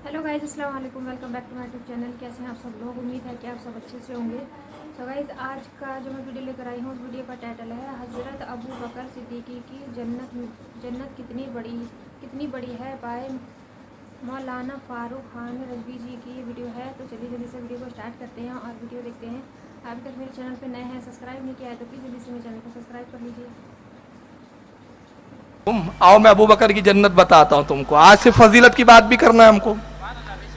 Hello guys, अस्सलाम वालेकुम। Welcome back to my YouTube channel. कैसे हैं आप सब लोग? उम्मीद है कि आप सब अच्छे से होंगे। तो गाइज, आज का जो मैं वीडियो लेकर आई हूँ, उस वीडियो का टाइटल है हज़रत अबू बकर सिद्दीकी की जन्नत कितनी बड़ी है बाय मौलाना फ़ारूक खान रज़वी जी की ये वीडियो है। तो चलिए जल्दी से वीडियो को स्टार्ट करते हैं और वीडियो देखते हैं। अभी तक मेरे चैनल पर नए हैं, सब्सक्राइब नहीं किया है तो प्लीज़ जल्दी से मेरे चैनल को सब्सक्राइब कर लीजिए। आओ मैं अबू बकर की जन्नत बताता हूँ तुमको। आज से फजीलत की बात भी करना है हमको।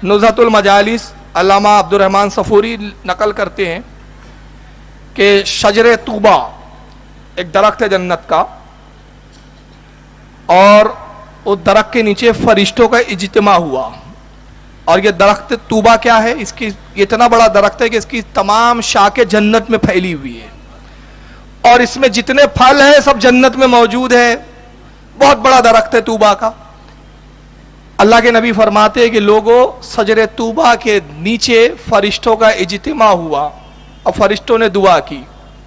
नुज़हतुल मजालिस अल्लामा अब्दुर्रहमान सफूरी नकल करते हैं कि शजरे तूबा एक दरख्त है जन्नत का, और उस दरख्त के नीचे फरिश्तों का इज्तिमा हुआ। और ये दरख्त तूबा क्या है? इसकी इतना बड़ा दरख्त है कि इसकी तमाम शाखें जन्नत में फैली हुई है, और इसमें जितने फल हैं सब जन्नत में मौजूद है। बहुत बड़ा दरख्त है तूबा का। अल्लाह के नबी फरमाते हैं कि लोगों, सजरे तूबा के नीचे फरिश्तों का इज्तिमा हुआ और फरिश्तों ने दुआ की।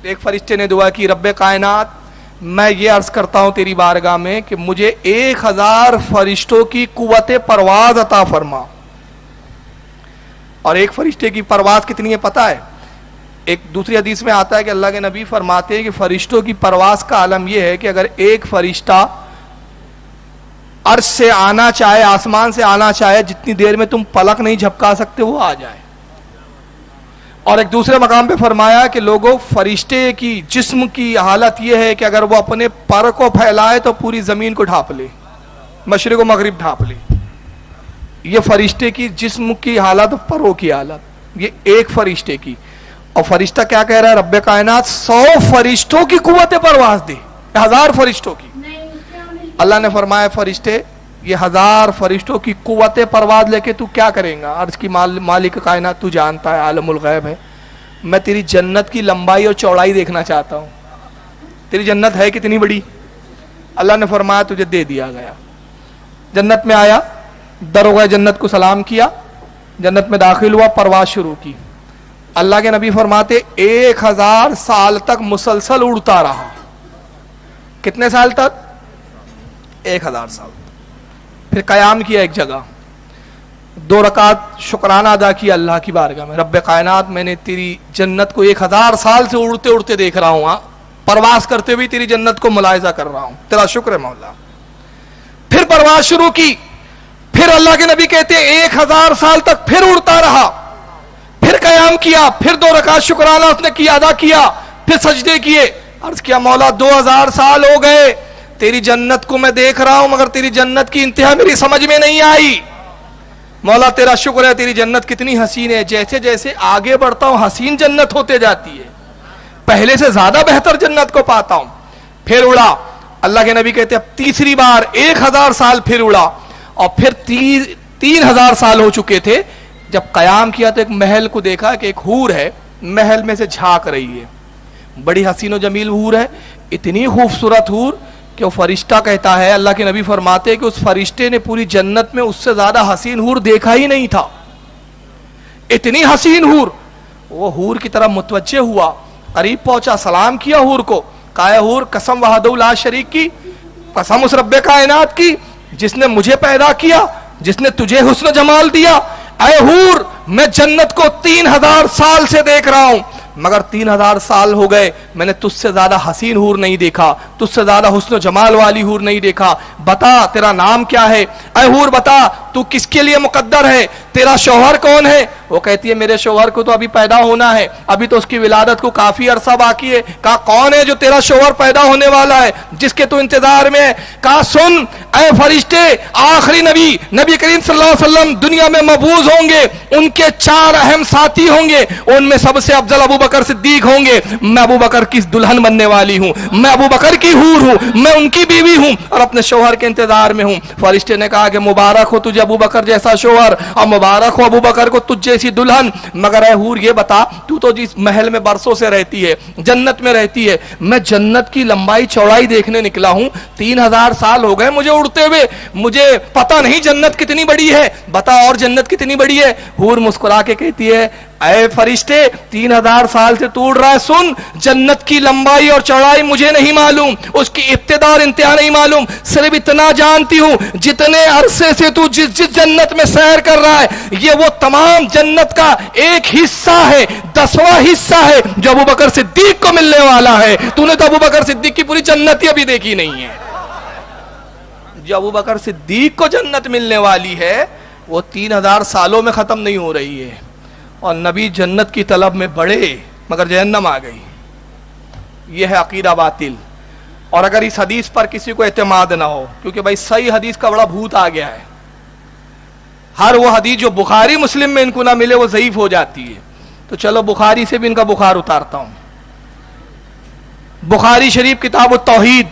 एक फरिश्ते ने दुआ की, रब्बे कायनात, मैं ये अर्ज करता हूं तेरी बारगाह में कि मुझे 1000 फरिश्तों की कुव्वत परवाज अता फरमा। और एक फरिश्ते की परवाज कितनी है पता है? एक दूसरी हदीस में आता है कि अल्लाह के नबी फरमाते हैं कि फरिश्तों की परवाज का आलम यह है कि अगर एक फरिश्ता अर्श से आना चाहे, आसमान से आना चाहे, जितनी देर में तुम पलक नहीं झपका सकते वो आ जाए। और एक दूसरे मकाम पे फरमाया कि लोगों, फरिश्ते की जिस्म की हालत यह है कि अगर वो अपने पर को फैलाए तो पूरी जमीन को ढांप ले, मशरिक व मगरिब ढांप ले। ये फरिश्ते की जिस्म की हालत, परों की हालत, ये एक फरिश्ते की। और फरिश्ता क्या कह रहा है? रब्बे कायनात 100 फरिश्तों की कुव्वत परवाज दे, 1000 फरिश्तों की। अल्लाह ने फरमाया, फरिश्ते, ये 1000 फरिश्तों की कुव्वत परवाज लेके तू क्या करेगा? अर्ज की मालिक कायनात, तू जानता है, आलमुल गैब है। मैं तेरी जन्नत की लंबाई और चौड़ाई देखना चाहता हूं। तेरी जन्नत है कितनी बड़ी? अल्लाह ने फरमाया, तुझे दे दिया गया। जन्नत में आया, दरोगा जन्नत को सलाम किया, जन्नत में दाखिल हुआ, परवाज शुरू की। अल्लाह के नबी फरमाते 1000 साल तक मुसलसल उड़ता रहा। कितने साल तक? 1000 साल। फिर कयाम किया एक जगह, 2 रकात शुक्राना अदा किया अल्लाह की बारगाह में। रब्बे कायनात, मैंने तेरी जन्नत को 1000 साल से उड़ते उड़ते देख रहा हूं, परवाज करते हुए तेरी जन्नत को मुलाहिजा कर रहा हूं, तेरा शुक्र है मौला। फिर परवाज शुरू की। फिर अल्लाह के नबी कहते 1000 साल तक फिर उड़ता रहा। फिर कयाम किया, फिर 2 रकात शुक्राना उसने किया, अदा किया, फिर सजदे किए। अर्ज किया, मौला 2000 साल हो गए, तेरी जन्नत को मैं देख रहा हूं, मगर तेरी जन्नत की इंतहा मेरी समझ में नहीं आई। मौला तेरा शुक्र है, तेरी जन्नत कितनी हसीन है। जैसे जैसे आगे बढ़ता हूं हसीन जन्नत होते जाती है, पहले से ज्यादा बेहतर जन्नत को पाता हूं। फिर उड़ा। अल्लाह के नबी कहते अब तीसरी बार 1000 साल फिर उड़ा, और फिर 3000 साल हो चुके थे। जब कयाम किया तो एक महल को देखा कि एक हूर है, महल में से झांक रही है। बड़ी हसीन और जमील हूर है, इतनी खूबसूरत हूर कि वो फरिश्ता कहता है, अल्लाह के नबी फरमाते हैं कि उस फरिश्ते ने पूरी जन्नत में उससे ज्यादा हसीन हूर देखा ही नहीं था। इतनी हसीन हूर। वो हूर की तरफ मुतवज्जे हुआ, करीब पहुंचा, सलाम किया हूर को। कहा, हूर, कसम वहदहू ला शरीक की, कसम उस रब्बे कायनात की जिसने मुझे पैदा किया, जिसने तुझे हुस्न जमाल दिया। ऐ हूर, मैं जन्नत को 3000 साल से देख रहा हूं, मगर 3000 साल हो गए, मैंने तुझसे ज्यादा हसीन हूर नहीं देखा, तुझसे ज्यादा हुस्न जमाल वाली हूर नहीं देखा। बता तेरा नाम क्या है? ऐ हूर बता, तू किसके लिए मुकद्दर है? तेरा शौहर कौन है? वो कहती है, मेरे शौहर को तो अभी पैदा होना है, अभी तो उसकी विलादत को काफी अरसा बाकी है। कहा, कौन है जो तेरा शौहर पैदा होने वाला है, जिसके तू इंतजार में है? कहा, सुन ऐ फरिश्ते, आखिरी नबी, नबी करीम सल्लल्लाहु अलैहि वसल्लम दुनिया में मबूस होंगे, उनके 4 अहम साथी होंगे, उनमें सबसे अफजल अबू बकर सिद्दीक होंगे। मैं अबू बकर की दुल्हन बनने वाली हूं, मैं अबू बकर की हूर हूं, मैं उनकी बीवी हूं और अपने शौहर के इंतजार में हूं। फरिश्ते ने कहा कि मुबारक हो तुझे अबू बकर जैसा शौहर, और मुबारक हो अबू बकर को तुझ जैसी दुल्हन। मगर ऐ हूर ये बता, तू तो जिस महल में बरसों से रहती है, जन्नत में रहती है, मैं जन्नत की लंबाई चौड़ाई देखने निकला हूं, 3000 साल हो गए मुझे उड़ते हुए, मुझे पता नहीं जन्नत कितनी बड़ी है, बता और जन्नत कितनी बड़ी है। हूर मुस्कुरा के कहती है, ऐ फरिश्ते 3000 साल से तू उड़ रहा है, सुन, जन्नत की लंबाई और चौड़ाई मुझे नहीं मालूम, उसकी इब्तिदा और इंतहा नहीं मालूम, सिर्फ इतना जानती हूं जितने अरसे से तू जिस जन्नत में सैर कर रहा है, ये वो तमाम जन्नत का एक हिस्सा है, 10वां हिस्सा है जो अबू बकर सिद्दीक को मिलने वाला है। तूने तो अबू बकर सिद्दीक की पूरी जन्नत ही अभी देखी नहीं है। जो अबू बकर सिद्दीक को जन्नत मिलने वाली है वो 3000 सालों में खत्म नहीं हो रही है। और नबी जन्नत की तलब में बढ़े मगर जहन्नम आ गई। यह है अकीदा बातिल। और अगर इस हदीस पर किसी को एतमाद ना हो, क्योंकि भाई सही हदीस का बड़ा भूत आ गया है, हर वो हदीस जो बुखारी मुस्लिम में इनको ना मिले वो ज़ईफ हो जाती है। तो चलो बुखारी से भी इनका बुखार उतारता हूं। बुखारी शरीफ किताब तौहीद,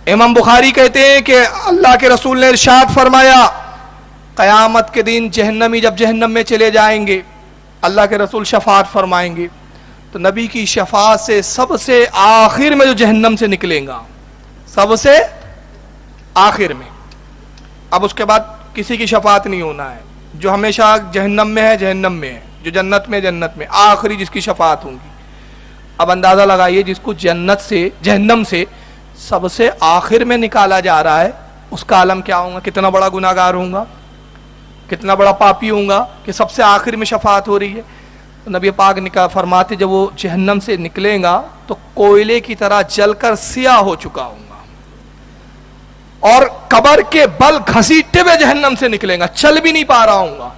इमाम बुखारी कहते हैं कि अल्लाह के रसूल ने इरशाद फरमाया, क़यामत के दिन जहन्नमी जब जहन्नम में चले जाएंगे, अल्लाह के रसूल शफात फरमाएंगे, तो नबी की शफात से सबसे आखिर में जो जहन्नम से निकलेगा, सबसे आखिर में, अब उसके बाद किसी की शफात नहीं होना है। जो हमेशा जहन्नम में है जहन्नम में है, जो जन्नत में आखिरी जिसकी शफात होगी। अब अंदाजा लगाइए, जिसको जन्नत से जहन्नम से सबसे आखिर में निकाला जा रहा है, उसका आलम क्या होगा, कितना बड़ा गुनाहगार होगा, कितना बड़ा पापी होगा कि सबसे आखिर में शफात हो रही है। तो नबी पाक निकाल फरमाते, जब वो जहन्नम से निकलेगा तो कोयले की तरह जलकर सियाह हो चुका होगा और कब्र के बल घसीटते हुए जहन्नम से निकलेगा, चल भी नहीं पा रहा होगा।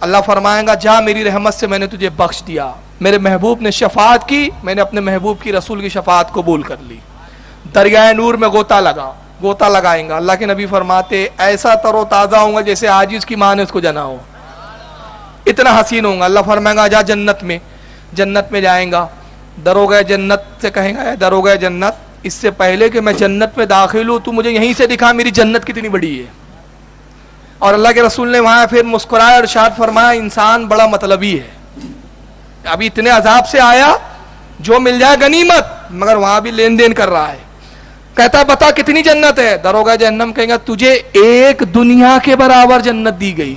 अल्लाह फरमाएगा, जा, मेरी रहमत से मैंने तुझे बख्श दिया, मेरे महबूब ने शफात की, मैंने अपने महबूब की रसूल की शफात कबूल कर ली। दरियाए नूर में गोता लगाएंगा। अल्लाह के नबी फरमाते, ऐसा तरोताजा होगा जैसे आज उसकी मां ने उसको जना हो, इतना हसीन होगा। अल्लाह फरमाएगा, जा जन्नत में जाएगा। दरोगा जन्नत से कहेगा, दरोगा जन्नत, इससे पहले कि मैं जन्नत में दाखिल हूं तू मुझे यहीं से दिखा मेरी जन्नत कितनी बड़ी है। और अल्लाह के रसूल ने वहां फिर मुस्कुराया और इरशाद फरमाया, इंसान बड़ा मतलबी है, अभी इतने अजाब से आया, जो मिल जाए गनीमत, मगर वहां भी लेन देन कर रहा है। कहता, बता कितनी जन्नत है। दरोगा जहन्नम कहेगा, तुझे एक दुनिया के बराबर जन्नत दी गई।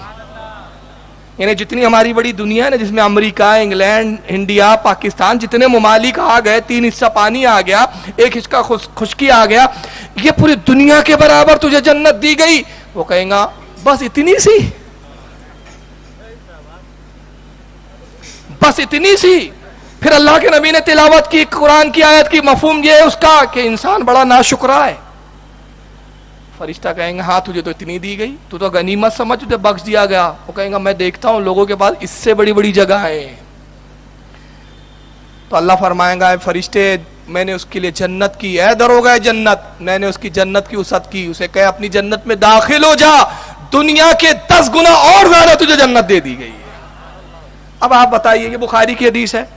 यानी जितनी हमारी बड़ी दुनिया है ना, जिसमें अमेरिका, इंग्लैंड, इंडिया, पाकिस्तान, जितने ममालिक आ गए, 3 हिस्सा पानी आ गया, 1 हिस्सा खुश्की आ गया, ये पूरी दुनिया के बराबर तुझे जन्नत दी गई। वो कहेगा, बस इतनी सी, बस इतनी सी। फिर अल्लाह के नबी ने तिलावत की कुरान की आयत की, मफहूम ये है उसका कि इंसान बड़ा नाशुक्रा है। फरिश्ता कहेंगे, हाँ तुझे तो इतनी दी गई, तू तो गनीमत समझ, तुझे बख्श दिया गया। वो कहेंगे, मैं देखता हूं लोगों के पास इससे बड़ी बड़ी जगह है। तो अल्लाह फरमाएगा, फरिश्ते मैंने उसके लिए जन्नत की, ऐ दरोगा जन्नत, मैंने उसकी जन्नत की उसत की, उसे कहे अपनी जन्नत में दाखिल हो जा, दुनिया के 10 गुना और ज्यादा तुझे जन्नत दे दी गई है। अब आप बताइए, ये बुखारी की हदीस है।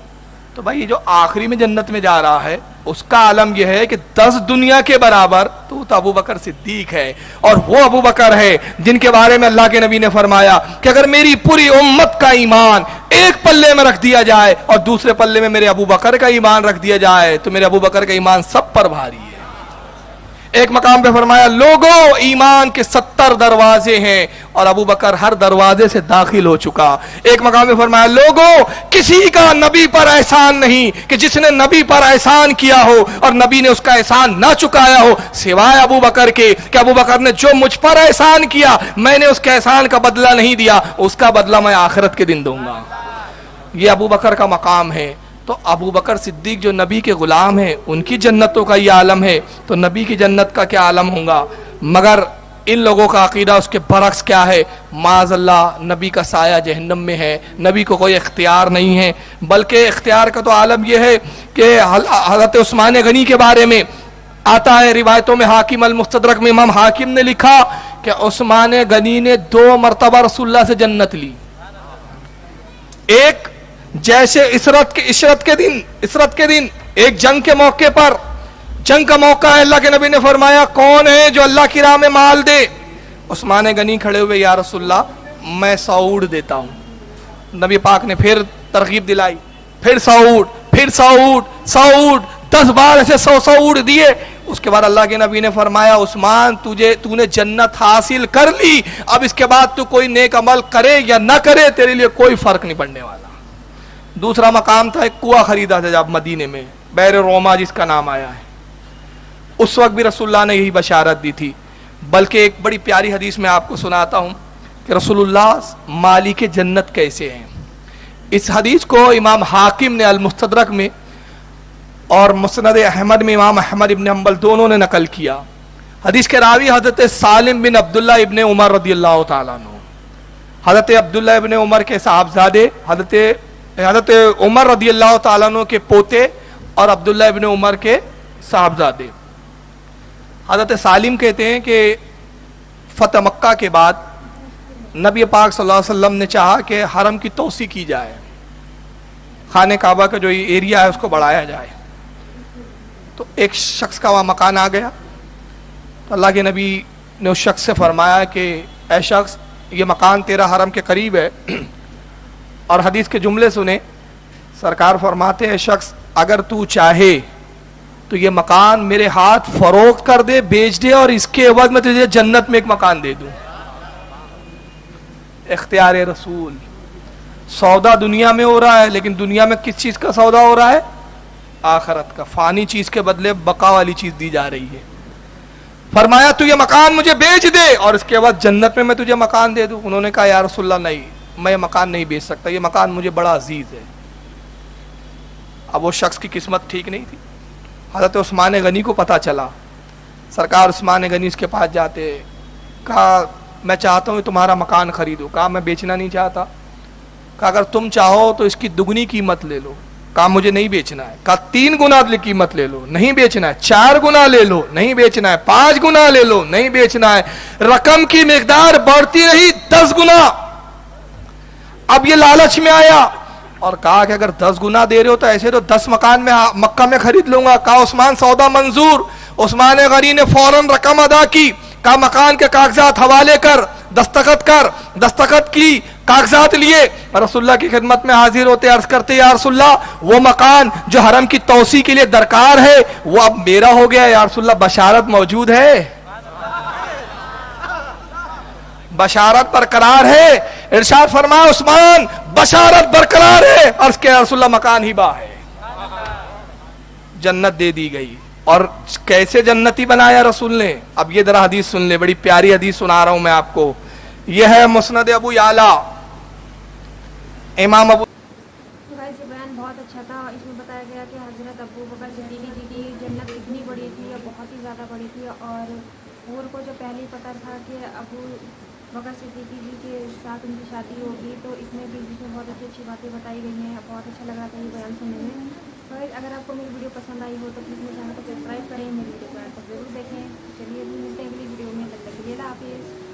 तो भाई ये जो आखिरी में जन्नत में जा रहा है, उसका आलम यह है कि 10 दुनिया के बराबर तो अबू बकर सिद्दीक है। और वो अबू बकर है जिनके बारे में अल्लाह के नबी ने फरमाया कि अगर मेरी पूरी उम्मत का ईमान एक पल्ले में रख दिया जाए और दूसरे पल्ले में मेरे अबू बकर का ईमान रख दिया जाए, तो मेरे अबू बकर का ईमान सब पर भारी है। एक मकाम पे फरमाया, लोगों ईमान के 70 दरवाजे हैं और अबू बकर हर दरवाजे से दाखिल हो चुका। एक मकाम पे फरमाया, लोगों किसी का नबी पर एहसान नहीं कि जिसने नबी पर एहसान किया हो और नबी ने उसका एहसान ना चुकाया हो, सिवाय अबू बकर के, कि अबू बकर ने जो मुझ पर एहसान किया मैंने उसके एहसान का बदला नहीं दिया, उसका बदला मैं आखिरत के दिन दूंगा। ये अबू बकर का मकाम है। तो अबू बकर सिद्दीक जो नबी के गुलाम हैं, उनकी जन्नतों का ये आलम है, तो नबी की जन्नत का क्या आलम होगा। मगर इन लोगों का अकीदा उसके बरक्स क्या है, माज़अल्लाह नबी का साया जहन्नम में है, नबी को कोई इख्तियार नहीं है। बल्कि इख्तियार का तो आलम यह है कि हज़रत उस्मान गनी के बारे में आता है रिवायतों में, हाकिम अल मुस्तदरक में इमाम हाकिम ने लिखा कि उस्मान गनी ने 2 मरतबा रसूलुल्लाह से जन्नत ली। एक जैसे इशरत के दिन एक जंग के मौके पर, जंग का मौका है, अल्लाह के नबी ने फरमाया, कौन है जो अल्लाह की राह में माल दे। उस्मान गनी खड़े हुए, या रसूलल्लाह मैं 100 ऊँट देता हूं। नबी पाक ने फिर तरगीब दिलाई, फिर 100 ऊँट, फिर 100 ऊँट, 10 बार ऐसे 100 ऊँट दिए। اس کے بعد اللہ کے نبی نے فرمایا عثمان تُونے جنت حاصل کر لی، اب اس کے بعد تو کوئی نیک عمل کرے یا نہ کرے تیرے لیے کوئی فرق نہیں پڑنے والا۔ دوسرا مقام تھا، ایک کنواں خریدا تھا جب مدینے میں، بئر روما جس کا نام آیا ہے، اس وقت بھی رسول اللہ نے یہی بشارت دی تھی۔ بلکہ ایک بڑی پیاری حدیث میں آپ کو سناتا ہوں کہ رسول اللہ مالک جنت کیسے ہیں۔ اس حدیث کو امام حاکم نے المستدرک میں اور مسند احمد میں امام احمد ابن حنبل دونوں نے نقل کیا۔ حدیث کے راوی حضرت سالم بن عبداللہ ابن عمر رضی اللہ تعالیٰ عنہ، حضرت عبداللہ ابن عمر کے صاحبزادے، حضرت عمر رضی اللہ تعالیٰ عنہ کے پوتے اور عبداللہ ابن عمر کے صاحبزادے۔ حضرت سالم کہتے ہیں کہ فتح مکہ کے بعد نبی پاک صلی اللہ علیہ وسلم نے چاہا کہ حرم کی توسیع کی جائے، خانہ کعبہ کا جو ایریا ہے اس کو بڑھایا جائے۔ تو ایک شخص کا وہاں مکان آ گیا، تو اللہ کے نبی نے اس شخص سے فرمایا کہ اے شخص یہ مکان تیرا حرم کے قریب ہے، اور حدیث کے جملے سنے، سرکار فرماتے ہیں شخص اگر تو چاہے تو یہ مکان میرے ہاتھ فروخت کر دے، بیچ دے، اور اس کے عوض میں تجھے جنت میں ایک مکان دے دوں۔ اختیار رسول۔ سودا دنیا میں ہو رہا ہے، لیکن دنیا میں کس چیز کا سودا ہو رہا ہے؟ آخرت کا۔ فانی چیز کے بدلے بقا والی چیز دی جا رہی ہے۔ فرمایا تو یہ مکان مجھے بیچ دے اور اس کے بعد جنت میں تجھے مکان دے دوں۔ انہوں نے کہا یا رسول اللہ نہیں، میں یہ مکان نہیں بیچ سکتا، یہ مکان مجھے بڑا عزیز ہے۔ اب وہ شخص کی قسمت ٹھیک نہیں تھی۔ حضرت عثمان غنی کو پتہ چلا، سرکار عثمان غنی اس کے پاس جاتے، کہا میں چاہتا ہوں تمہارا مکان خریدو۔ کہا میں بیچنا نہیں چاہتا۔ کہا اگر تم چاہو تو اس کی دگنی قیمت لے لو۔ کہا مجھے نہیں بیچنا ہے۔ کہا 3 گنا قیمت لے لو، نہیں بیچنا ہے۔ 4 گنا لے لو، نہیں بیچنا ہے۔ 5 گنا لے لو، نہیں بیچنا ہے۔ رقم کی مقدار بڑھتی رہی 10 گنا۔ اب یہ لالچ میں آیا اور کہا کہ اگر 10 گنا دے رہے ہو تو ایسے تو 10 مکان میں مکہ میں خرید لوں گا۔ کہا عثمان سودا منظور۔ عثمان غنی نے فوراً رقم ادا کی، کہا مکان کے کاغذات حوالے کر، دستخط کر۔ دستخط کی، کاغذات لیے، رسول اللہ کی خدمت میں حاضر ہوتے، عرض کرتے یا رسول اللہ وہ مکان جو حرم کی توسیع کے لیے درکار ہے وہ اب میرا ہو گیا یا رسول اللہ، بشارت موجود ہے؟ بشارت برقرار ہے۔ ارشاد فرمایا عثمان بشارت برقرار ہے، عرض کہ رسول اللہ مکان ہی با ہے۔ جنت دے دی گئی۔ اور کیسے جنتی بنایا رسول نے؟ اب یہ ذرا حدیث سن لے، بڑی پیاری حدیث سنا رہا ہوں میں آپ کو۔ یہ ہے مسند ابو یعلا، امام ابو۔ یہ بیان بہت اچھا تھا۔ اس میں بتایا گیا کہ حضرت ابو بکر صدیقی جی کی جنت اتنی بڑی تھی، بہت ہی زیادہ بڑی تھی، اور حور کو جو پہلے ہی پتہ تھا کہ ابو بکر صدیقی جی کے ساتھ ان کی شادی ہوگی، تو اس میں بھی بہت اچھی باتیں بتائی گئی ہیں۔ بہت اچھا لگ رہا تھا یہ بیان سننے میں۔ اگر آپ کو میری ویڈیو پسند آئی ہو تو پلیز میرے چینل کو سبسکرائب کریں، میری ویڈیو کو ضرور دیکھیں۔ چلیے ابھی ملتے ہیں اگلی ویڈیو میں، تب تک کے لیے اللہ حافظ۔